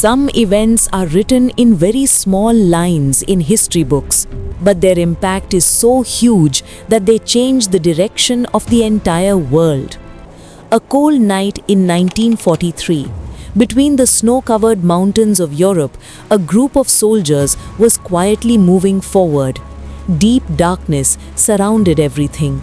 Some events are written in very small lines in history books, but their impact is so huge that they change the direction of the entire world. A cold night in 1943, between the snow-covered mountains of Europe, a group of soldiers was quietly moving forward. Deep darkness surrounded everything.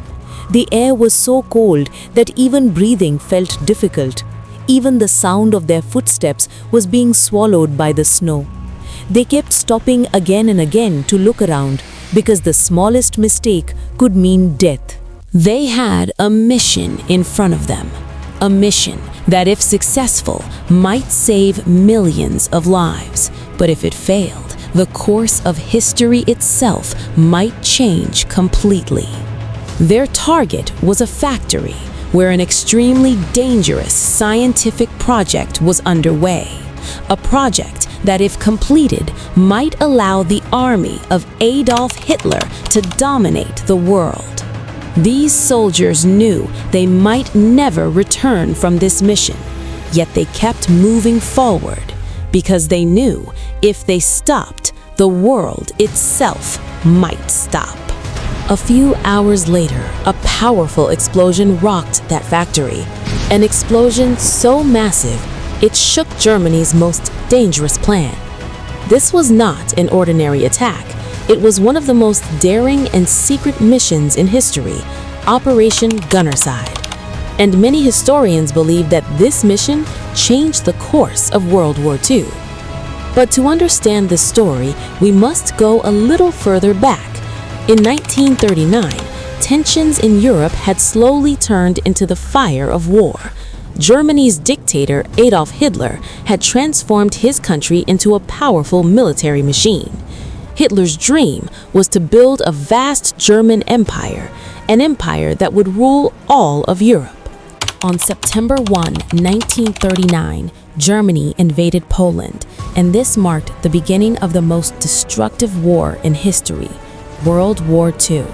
The air was so cold that even breathing felt difficult. Even the sound of their footsteps was being swallowed by the snow. They kept stopping again and again to look around because the smallest mistake could mean death. They had a mission in front of them, a mission that, if successful, might save millions of lives. But if it failed, the course of history itself might change completely. Their target was a factory where an extremely dangerous scientific project was underway, a project that, if completed, might allow the army of Adolf Hitler to dominate the world. These soldiers knew they might never return from this mission, yet they kept moving forward because they knew if they stopped, the world itself might stop. A few hours later, a powerful explosion rocked that factory. An explosion so massive, it shook Germany's most dangerous plan. This was not an ordinary attack. It was one of the most daring and secret missions in history, Operation Gunnerside. And many historians believe that this mission changed the course of World War II. But to understand this story, we must go a little further back. In 1939, tensions in Europe had slowly turned into the fire of war. Germany's dictator Adolf Hitler had transformed his country into a powerful military machine. Hitler's dream was to build a vast German empire, an empire that would rule all of Europe. On September 1, 1939, Germany invaded Poland, and this marked the beginning of the most destructive war in history, World War II.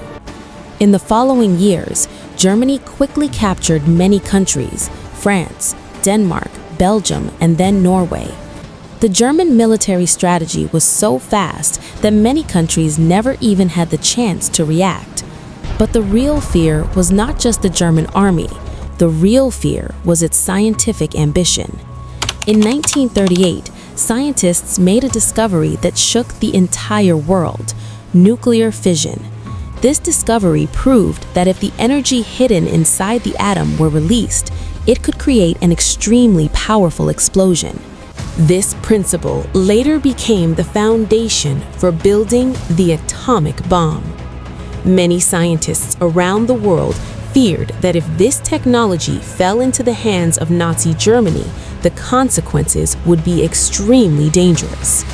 In the following years, Germany quickly captured many countries: France, Denmark, Belgium, and then Norway. The German military strategy was so fast that many countries never even had the chance to react. But the real fear was not just the German army. The real fear was its scientific ambition. In 1938, scientists made a discovery that shook the entire world: nuclear fission. This discovery proved that if the energy hidden inside the atom were released, it could create an extremely powerful explosion. This principle later became the foundation for building the atomic bomb. Many scientists around the world feared that if this technology fell into the hands of Nazi Germany, the consequences would be extremely dangerous.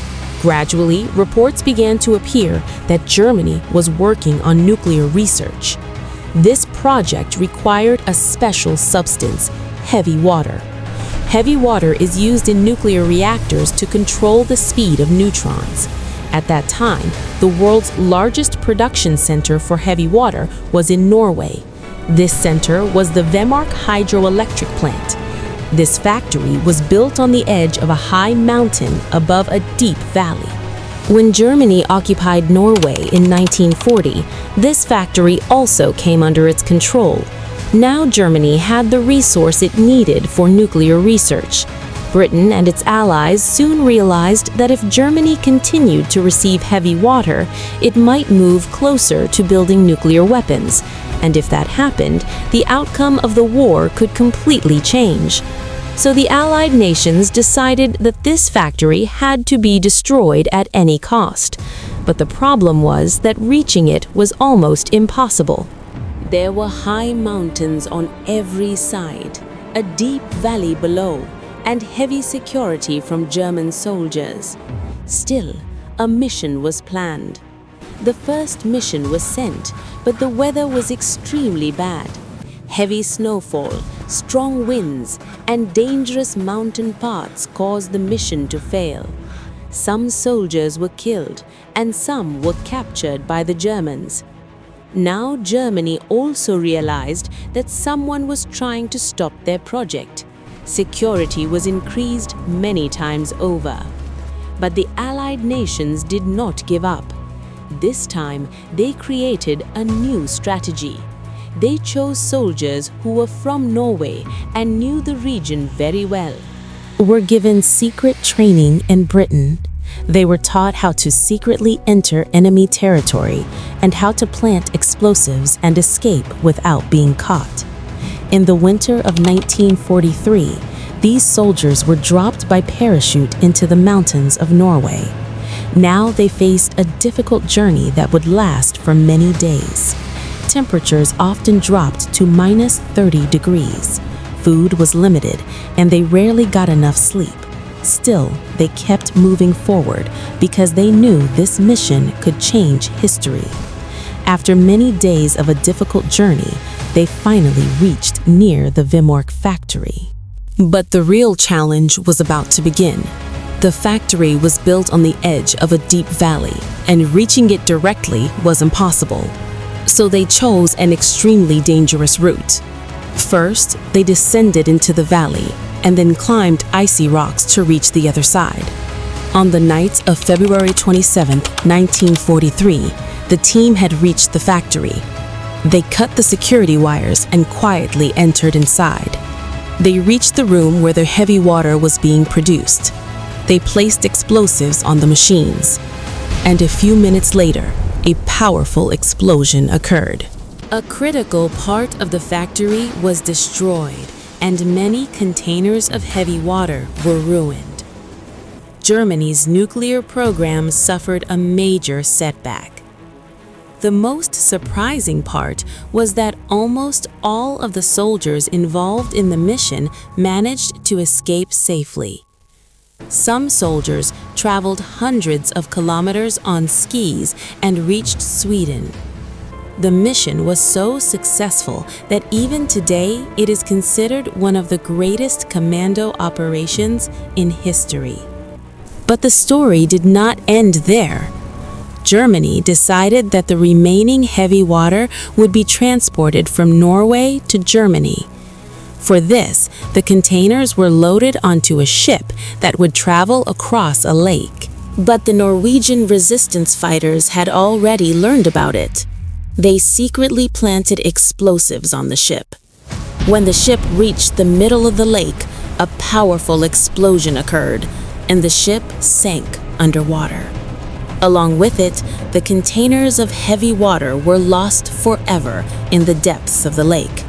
Gradually, reports began to appear that Germany was working on nuclear research. This project required a special substance, heavy water. Heavy water is used in nuclear reactors to control the speed of neutrons. At that time, the world's largest production center for heavy water was in Norway. This center was the Vemork hydroelectric plant. This factory was built on the edge of a high mountain above a deep valley. When Germany occupied Norway in 1940, this factory also came under its control. Now Germany had the resource it needed for nuclear research. Britain and its allies soon realized that if Germany continued to receive heavy water, it might move closer to building nuclear weapons. And if that happened, the outcome of the war could completely change. So the Allied nations decided that this factory had to be destroyed at any cost. But the problem was that reaching it was almost impossible. There were high mountains on every side, a deep valley below, and heavy security from German soldiers. Still, a mission was planned. The first mission was sent, but the weather was extremely bad. Heavy snowfall, strong winds, and dangerous mountain paths caused the mission to fail. Some soldiers were killed, and some were captured by the Germans. Now Germany also realized that someone was trying to stop their project. security was increased many times over. But the Allied nations did not give up. This time, they created a new strategy. They chose soldiers who were from Norway and knew the region very well. Were given secret training in Britain. They were taught how to secretly enter enemy territory and how to plant explosives and escape without being caught. In the winter of 1943, these soldiers were dropped by parachute into the mountains of Norway. Now they faced a difficult journey that would last for many days. Temperatures often dropped to minus 30 degrees. Food was limited, and they rarely got enough sleep. Still, they kept moving forward because they knew this mission could change history. After many days of a difficult journey, they finally reached near the Vimork factory. But the real challenge was about to begin. The factory was built on the edge of a deep valley, and reaching it directly was impossible. So they chose an extremely dangerous route. First, they descended into the valley and then climbed icy rocks to reach the other side. On the night of February 27, 1943, the team had reached the factory. They cut the security wires and quietly entered inside. They reached the room where the heavy water was being produced. They placed explosives on the machines. And a few minutes later, a powerful explosion occurred. A critical part of the factory was destroyed, and many containers of heavy water were ruined. Germany's nuclear program suffered a major setback. The most surprising part was that almost all of the soldiers involved in the mission managed to escape safely. Some soldiers traveled hundreds of kilometers on skis and reached Sweden. The mission was so successful that even today it is considered one of the greatest commando operations in history. But the story did not end there. Germany decided that the remaining heavy water would be transported from Norway to Germany. For this, the containers were loaded onto a ship that would travel across a lake. But the Norwegian resistance fighters had already learned about it. They secretly planted explosives on the ship. When the ship reached the middle of the lake, a powerful explosion occurred, and the ship sank underwater. Along with it, the containers of heavy water were lost forever in the depths of the lake.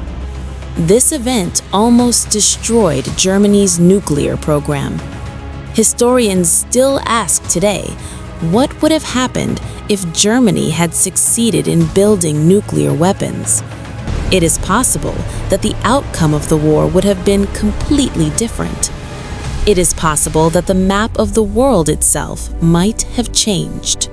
This event almost destroyed Germany's nuclear program. Historians still ask today, what would have happened if Germany had succeeded in building nuclear weapons? It is possible that the outcome of the war would have been completely different. It is possible that the map of the world itself might have changed.